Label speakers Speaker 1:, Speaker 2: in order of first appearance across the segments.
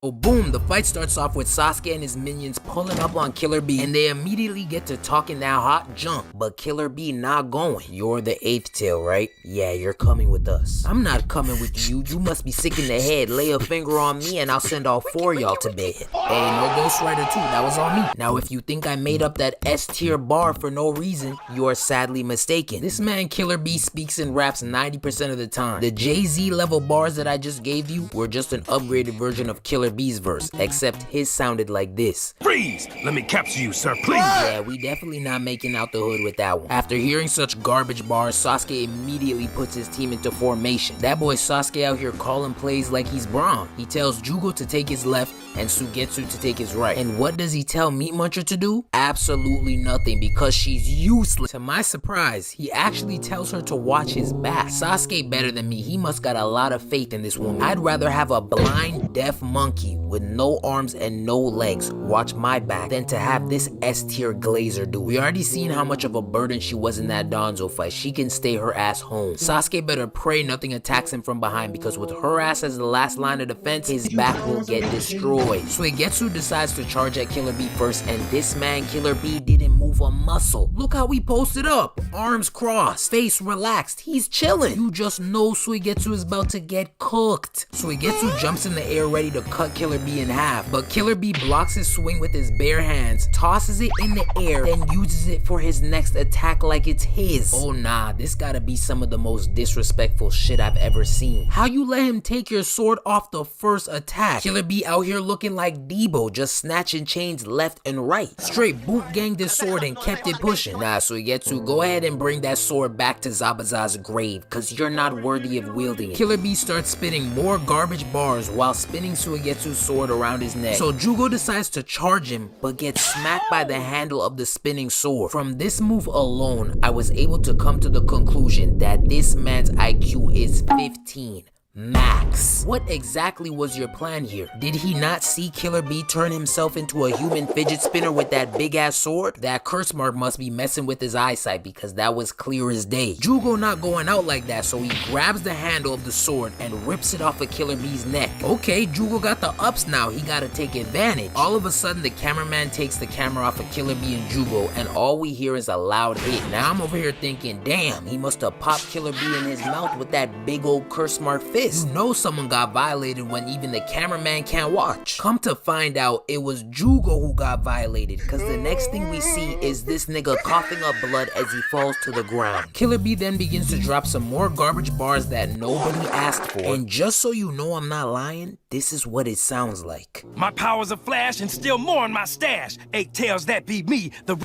Speaker 1: Oh boom, the fight starts off with Sasuke and his minions pulling up on Killer Bee, and they immediately get to talking that hot junk. But Killer Bee not going. You're the 8th tail, right? Yeah, you're coming with us. I'm not coming with you. You must be sick in the head. Lay a finger on me and I'll send all 4 of y'all to bed. Hey, no Ghost Rider 2, that was on me. Now if you think I made up that S tier bar for no reason, you are sadly mistaken. This man Killer Bee speaks and raps 90% of the time. The Jay-Z level bars that I just gave you were just an upgraded version of Killer B's verse, except his sounded like this.
Speaker 2: Freeze! Let me capture you, sir, please!
Speaker 1: Yeah, we definitely not making out the hood with that one. After hearing such garbage bars, Sasuke immediately puts his team into formation. That boy Sasuke out here calling plays like he's Braun. He tells Jugo to take his left and Suigetsu to take his right. And what does he tell Meat Muncher to do? Absolutely nothing, because she's useless. To my surprise, he actually tells her to watch his back. Sasuke better than me. He must got a lot of faith in this woman. I'd rather have a blind, deaf monkey with no arms and no legs watch my back than to have this S-tier glazer do. We already seen how much of a burden she was in that Danzo fight. She can stay her ass home. Sasuke better pray nothing attacks him from behind, because with her ass as the last line of defense, his back will get destroyed. Suigetsu decides to charge at Killer Bee first, and this man Killer Bee didn't move a muscle. Look how he posted up. Arms crossed, face relaxed. He's chilling. You just know Suigetsu is about to get cooked. Suigetsu jumps in the air ready to cut Killer Bee in half, but Killer Bee blocks his swing with his bare hands, tosses it in the air, then uses it for his next attack like it's his. Oh nah, this gotta be some of the most disrespectful shit I've ever seen. How you let him take your sword off the first attack? Killer Bee out here looking like Debo, just snatching chains left and right. Straight boot ganged his sword and kept it pushing. Nah, Suigetsu, go ahead and bring that sword back to Zabuza's grave, cause you're not worthy of wielding it. Killer Bee starts spitting more garbage bars while spinning Suigetsu's sword around his neck. So Jugo decides to charge him, but gets smacked by the handle of the spinning sword. From this move alone, I was able to come to the conclusion that this man's IQ is 15. Max. What exactly was your plan here? Did he not see Killer Bee turn himself into a human fidget spinner with that big ass sword? That curse mark must be messing with his eyesight, because that was clear as day. Jugo not going out like that, so he grabs the handle of the sword and rips it off of Killer Bee's neck. Okay, Jugo got the ups now, he gotta take advantage. All of a sudden the cameraman takes the camera off of Killer Bee and Jugo, and all we hear is a loud hit. Now I'm over here thinking, damn, he must have popped Killer Bee in his mouth with that big old curse mark fist. You know someone got violated when even the cameraman can't watch. Come to find out, it was Jugo who got violated, cause the next thing we see is this nigga coughing up blood as he falls to the ground. Killer Bee then begins to drop some more garbage bars that nobody asked for, and just so you know I'm not lying, this is what it sounds like.
Speaker 2: My powers are flash and still more in my stash. 8 tails, that be me, the...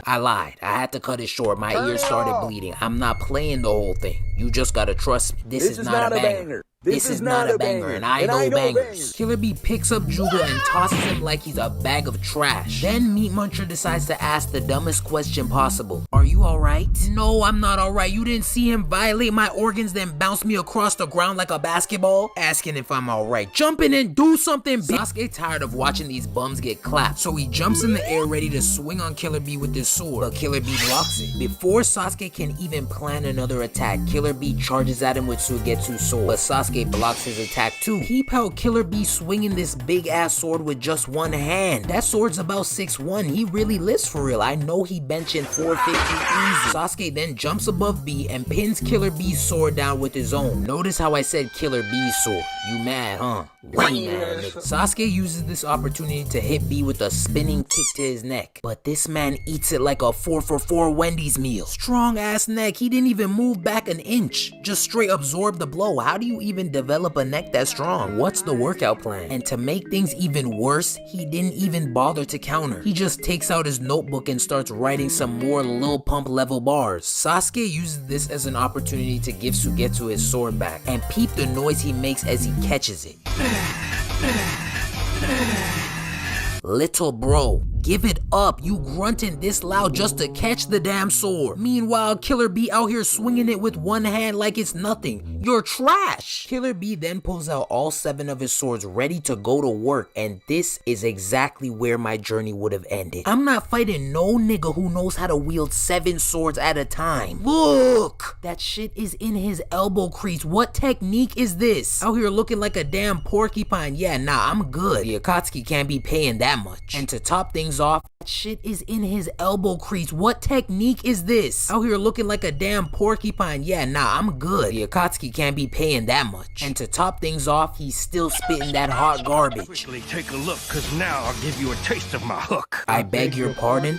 Speaker 1: I lied. I had to cut it short. My ears started bleeding. I'm not playing the whole thing. You just gotta trust me. This is not a banger. This is not a banger, and I know bangers. Killer Bee picks up Jugo and tosses him like he's a bag of trash. Then Meat Muncher decides to ask the dumbest question possible. Are you alright? No, I'm not alright. You didn't see him violate my organs then bounce me across the ground like a basketball? Asking if I'm alright. Jump in and do something, bitch. Sasuke tired of watching these bums get clapped, so he jumps in the air ready to swing on Killer Bee with his sword, but Killer Bee blocks it. Before Sasuke can even plan another attack, Killer Bee charges at him with Suigetsu's sword, but Sasuke blocks his attack too. Peep how Killer Bee swinging this big ass sword with just one hand. That sword's about 6'1". He really lifts for real. I know he benching 450 easy. Sasuke then jumps above Bee and pins Killer Bee's sword down with his own. Notice how I said Killer Bee's sword. You mad, huh? Way mad, nigga. Sasuke uses this opportunity to hit Bee with a spinning kick to his neck, but this man eats it like a 4-for-4 Wendy's meal. Strong ass neck. He didn't even move back an inch. Just straight absorb the blow. How do you even develop a neck that strong? What's the workout plan? And to make things even worse, he didn't even bother to counter. He just takes out his notebook and starts writing some more Lil Pump level bars. Sasuke uses this as an opportunity to give Suigetsu his sword back, and peep the noise he makes as he catches it. Little bro, Give it up. You grunting this loud just to catch the damn sword. Meanwhile, Killer B out here swinging it with one hand like it's nothing. You're trash. Killer B then pulls out all 7 of his swords ready to go to work, and this is exactly where my journey would have ended. I'm not fighting no nigga who knows how to wield 7 swords at a time. Look! That shit is in his elbow crease. What technique is this? Out here looking like a damn porcupine. Yeah, nah, I'm good. The Akatsuki can't be paying that much. And to top things off, that shit is in his elbow crease. What technique is this? Out here looking like a damn porcupine. Yeah, nah, I'm good. The Akatsuki can't be paying that much. And to top things off, he's still spitting that hot garbage.
Speaker 2: Quickly take a look, cause now I'll give you a taste of my hook.
Speaker 1: I beg your pardon?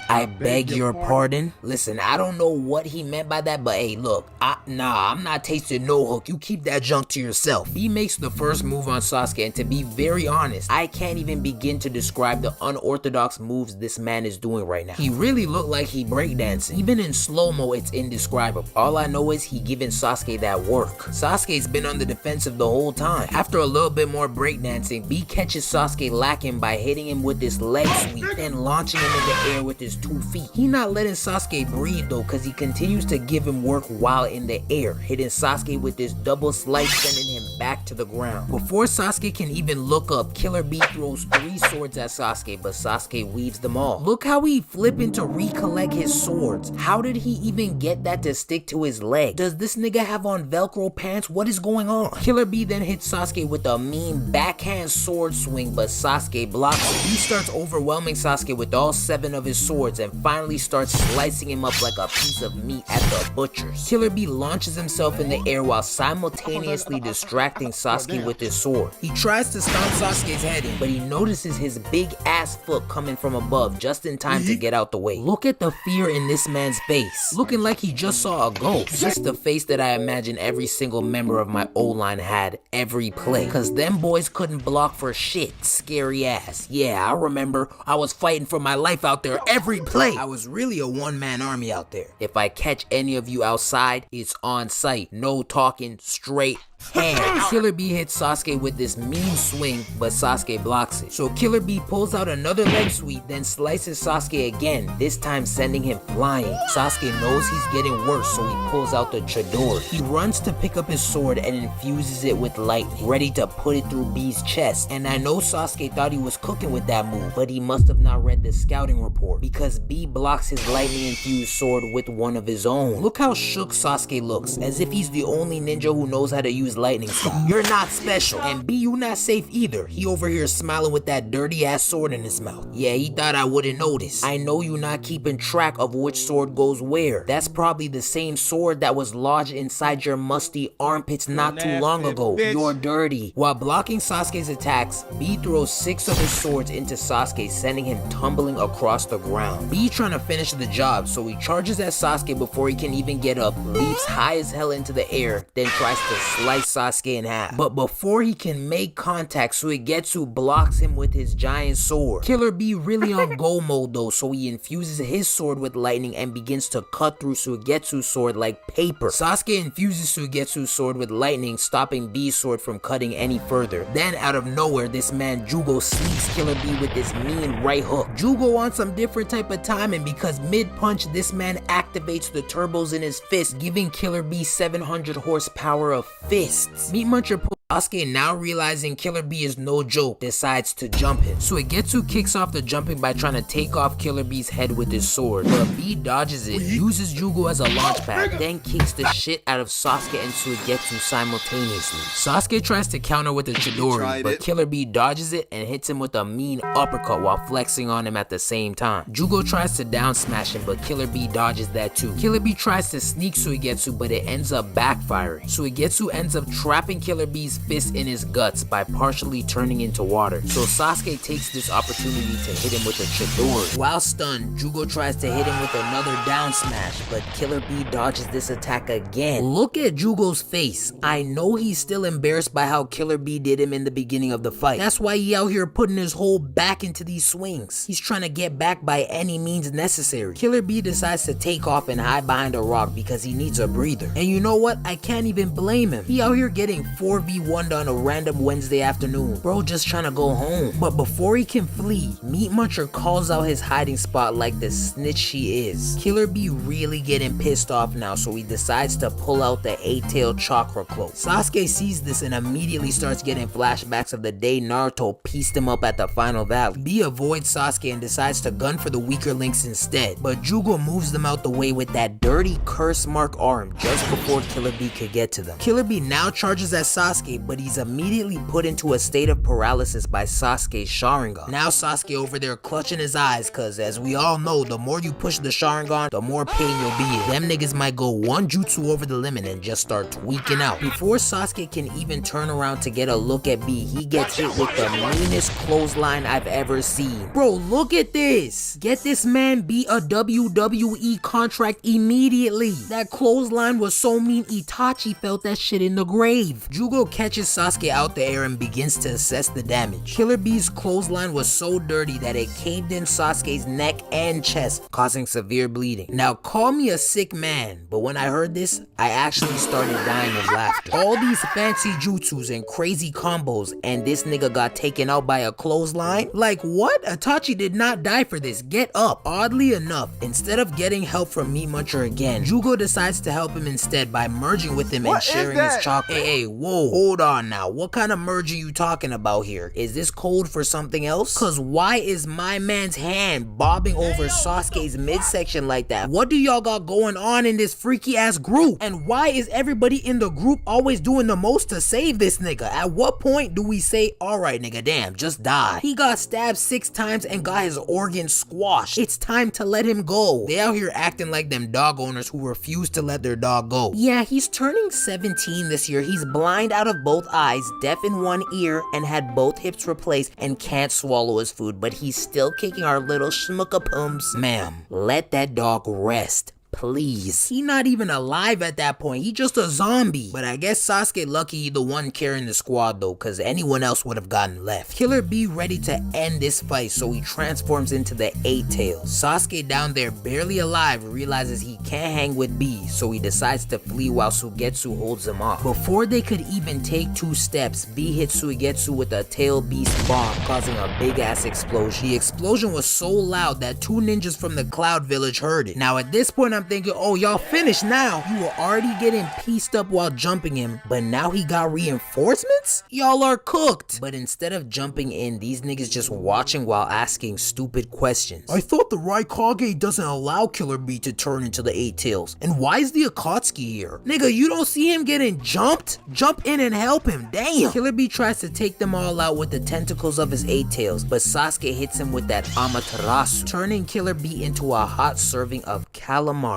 Speaker 1: I beg your pardon? Listen, I don't know what he meant by that, but hey, look, I'm not tasting no hook. You keep that junk to yourself. He makes the first move on Sasuke, and to be very honest, I can't even begin to describe the unorthodox moves this man is doing right now. He really looked like he breakdancing. Even in slow-mo, it's indescribable. All I know is he giving Sasuke that work. Sasuke's been on the defensive the whole time. After a little bit more breakdancing, B catches Sasuke lacking by hitting him with this leg sweep, then launching him in the air with his 2 feet. He not letting Sasuke breathe though, cause he continues to give him work while in the air, hitting Sasuke with this double slice, sending him back to the ground. Before Sasuke can even look up, Killer B throws 3 swords at Sasuke, but Sasuke weaves them all. Look how he flipping to recollect his swords. How did he even get that to stick to his leg? Does this nigga have on Velcro pants? What is going on? Killer B then hits Sasuke with a mean backhand sword swing, but Sasuke blocks it. He starts overwhelming Sasuke with all 7 of his swords and finally starts slicing him up like a piece of meat at the butcher's. Killer B launches himself in the air while simultaneously distracting Sasuke with his sword. He tries to stomp Sasuke's head in, but he notices his big ass foot coming from above just in time to get out the way. Look at the fear in this man's face, looking like he just saw a ghost. Just the face that I imagine every single member of my O-line had every play, cause them boys couldn't block for shit. Scary ass. Yeah, I remember I was fighting for my life out there every play. I was really a one-man army out there. If I catch any of you outside, it's on sight. No talking, straight hands. Killer B hits Sasuke with this mean swing, but Sasuke blocks it. So Killer B pulls out another leg sweep, then slices Sasuke again, this time sending him flying. Sasuke knows he's getting worse, so he pulls out the Chidori. He runs to pick up his sword and infuses it with lightning, ready to put it through B's chest. And I know Sasuke thought he was cooking with that move, but he must have not read the scouting report, because B blocks his lightning infused sword with one of his own. Look how shook Sasuke looks, as if he's the only ninja who knows how to use lightning style. You're not special, and B, you not safe either. He over here smiling with that dirty ass sword in his mouth. Yeah, he thought I wouldn't notice. I know you not keeping track of which sword goes where. That's probably the same sword that was lodged inside your musty armpits not too long ago. You're dirty. While blocking Sasuke's attacks, B throws 6 of his swords into Sasuke, sending him tumbling across the ground. B trying to finish the job, so he charges at Sasuke before he can even get up, leaps high as hell into the air, then tries to slice Sasuke in half. But before he can make contact, Suigetsu blocks him with his giant sword. Killer B really on go mode though, so he infuses his sword with lightning and begins to cut through Suigetsu's sword like paper. Sasuke infuses Suigetsu's sword with lightning, stopping B's sword from cutting any further. Then out of nowhere, this man Jugo sneaks Killer B with this mean right hook. Jugo on some different type of timing, because mid-punch this man activates the turbos in his fist, giving Killer B 700 horsepower of fists. Meat Muncher Sasuke, now realizing Killer B is no joke, decides to jump him. Suigetsu kicks off the jumping by trying to take off Killer B's head with his sword, but B dodges it, uses Jugo as a launch pad, then kicks the shit out of Sasuke and Suigetsu simultaneously. Sasuke tries to counter with a Chidori, but Killer B dodges it and hits him with a mean uppercut while flexing on him at the same time. Jugo tries to down smash him, but Killer B dodges that too. Killer B tries to sneak Suigetsu, but it ends up backfiring. Suigetsu ends up trapping Killer B's fist in his guts by partially turning into water. So Sasuke takes this opportunity to hit him with a Chidori. While stunned, Jugo tries to hit him with another down smash, but Killer B dodges this attack again. Look at Jugo's face. I know he's still embarrassed by how Killer B did him in the beginning of the fight. That's why he out here putting his whole back into these swings. He's trying to get back by any means necessary. Killer B decides to take off and hide behind a rock because he needs a breather. And you know what? I can't even blame him. He out here getting 4v1 wonder on a random Wednesday afternoon. Bro just trying to go home. But before he can flee, Meat Muncher calls out his hiding spot like the snitch she is. Killer Bee really getting pissed off now, so he decides to pull out the 8-tailed chakra cloak. Sasuke sees this and immediately starts getting flashbacks of the day Naruto pieced him up at the final valley. Bee avoids Sasuke and decides to gun for the weaker links instead, but Jugo moves them out the way with that dirty curse mark arm just before Killer Bee could get to them. Killer Bee now charges at Sasuke, but he's immediately put into a state of paralysis by Sasuke's Sharingan. Now Sasuke over there clutching his eyes, cause as we all know, the more you push the Sharingan, the more pain you'll be in. Them niggas might go one jutsu over the limit and just start tweaking out. Before Sasuke can even turn around to get a look at Bee, he gets hit with the meanest clothesline I've ever seen. Bro, look at this. Get this man Bee a WWE contract immediately. That clothesline was so mean Itachi felt that shit in the grave. Jugo catches Sasuke out the air and begins to assess the damage. Killer Bee's clothesline was so dirty that it caved in Sasuke's neck and chest, causing severe bleeding. Now call me a sick man, but when I heard this, I actually started dying of laughter. All these fancy jutsus and crazy combos, and this nigga got taken out by a clothesline? Like what? Itachi did not die for this. Get up. Oddly enough, instead of getting help from Meat Muncher again, Jugo decides to help him instead by merging with him and sharing his chocolate. Hey, whoa, hold on now. What kind of merging you talking about here? Is this code for something else? Cause why is my man's hand bobbing over Sasuke's midsection like that? What do y'all got going on in this freaky ass group? And why is everybody in the group always doing the most to save this nigga? At what point do we say, alright nigga, damn, just die? He got stabbed 6 times and got his organs squashed. It's time to let him go. They out here acting like them dog owners who refuse to let their dog go. Yeah, he's turning 17 this year. He's blind out of both eyes, deaf in one ear, and had both hips replaced and can't swallow his food, but he's still kicking our little schmuckapums. Ma'am, let that dog rest. Please. He not even alive at that point. He just a zombie. But I guess Sasuke lucky he the one carrying the squad though, cause anyone else would have gotten left. Killer Bee ready to end this fight, so he transforms into the 8-tails. Sasuke down there barely alive realizes he can't hang with Bee, so he decides to flee while Suigetsu holds him off. Before they could even take 2 steps, Bee hits Suigetsu with a tail beast bomb, causing a big ass explosion. The explosion was so loud that 2 ninjas from the Cloud Village heard it. Now at this point I'm thinking, oh, y'all finished now. You were already getting pieced up while jumping him, but now he got reinforcements? Y'all are cooked. But instead of jumping in, these niggas just watching while asking stupid questions. I thought the Raikage doesn't allow Killer Bee to turn into the 8-tails. And why is the Akatsuki here? Nigga, you don't see him getting jumped? Jump in and help him, damn. Killer Bee tries to take them all out with the tentacles of his 8-tails, but Sasuke hits him with that Amaterasu, turning Killer Bee into a hot serving of calamari.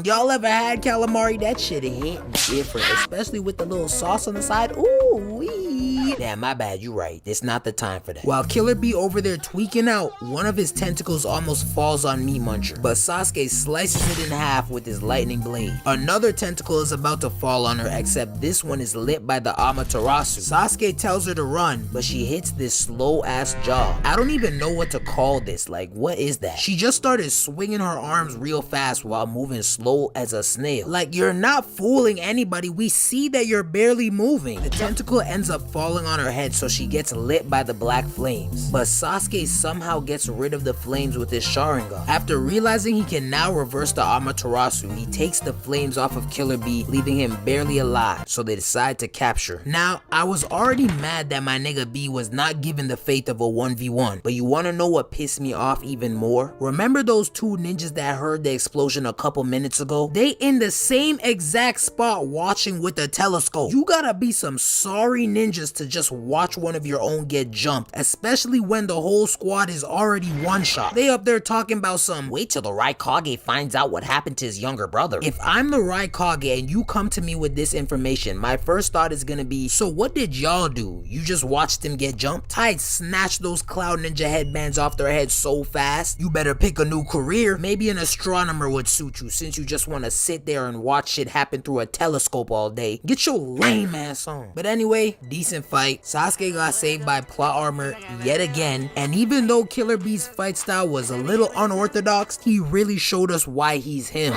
Speaker 1: Y'all ever had calamari? That shit hit different, especially with the little sauce on the side. Ooh wee. Damn, my bad, you right. It's not the time for that. While Killer Bee over there tweaking out, one of his tentacles almost falls on Meat Muncher, but Sasuke slices it in half with his lightning blade. Another tentacle is about to fall on her, except this one is lit by the Amaterasu. Sasuke tells her to run, but she hits this slow ass jog. I don't even know what to call this. Like, what is that? She just started swinging her arms real fast while moving slow as a snail. Like, you're not fooling anybody. We see that you're barely moving. The tentacle ends up falling on her head, so she gets lit by the black flames. But Sasuke somehow gets rid of the flames with his Sharingan. After realizing he can now reverse the Amaterasu, he takes the flames off of Killer Bee, leaving him barely alive, so they decide to capture. Now, I was already mad that my nigga B was not given the fate of a 1v1, but you wanna know what pissed me off even more? Remember those 2 ninjas that heard the explosion a couple minutes ago? They in the same exact spot watching with a telescope. You gotta be some sorry ninjas to just watch one of your own get jumped, especially when the whole squad is already one shot. They up there talking about some, wait till the Raikage finds out what happened to his younger brother. If I'm the Raikage and you come to me with this information, my first thought is gonna be, so what did y'all do? You just watched him get jumped? I'd snatch those Cloud Ninja headbands off their heads so fast. You better pick a new career. Maybe an astronomer would suit you, since you just want to sit there and watch shit happen through a telescope all day. Get your lame ass on. But anyway, decent fight. Sasuke got saved by plot armor yet again, and even though Killer Bee's fight style was a little unorthodox, he really showed us why he's him.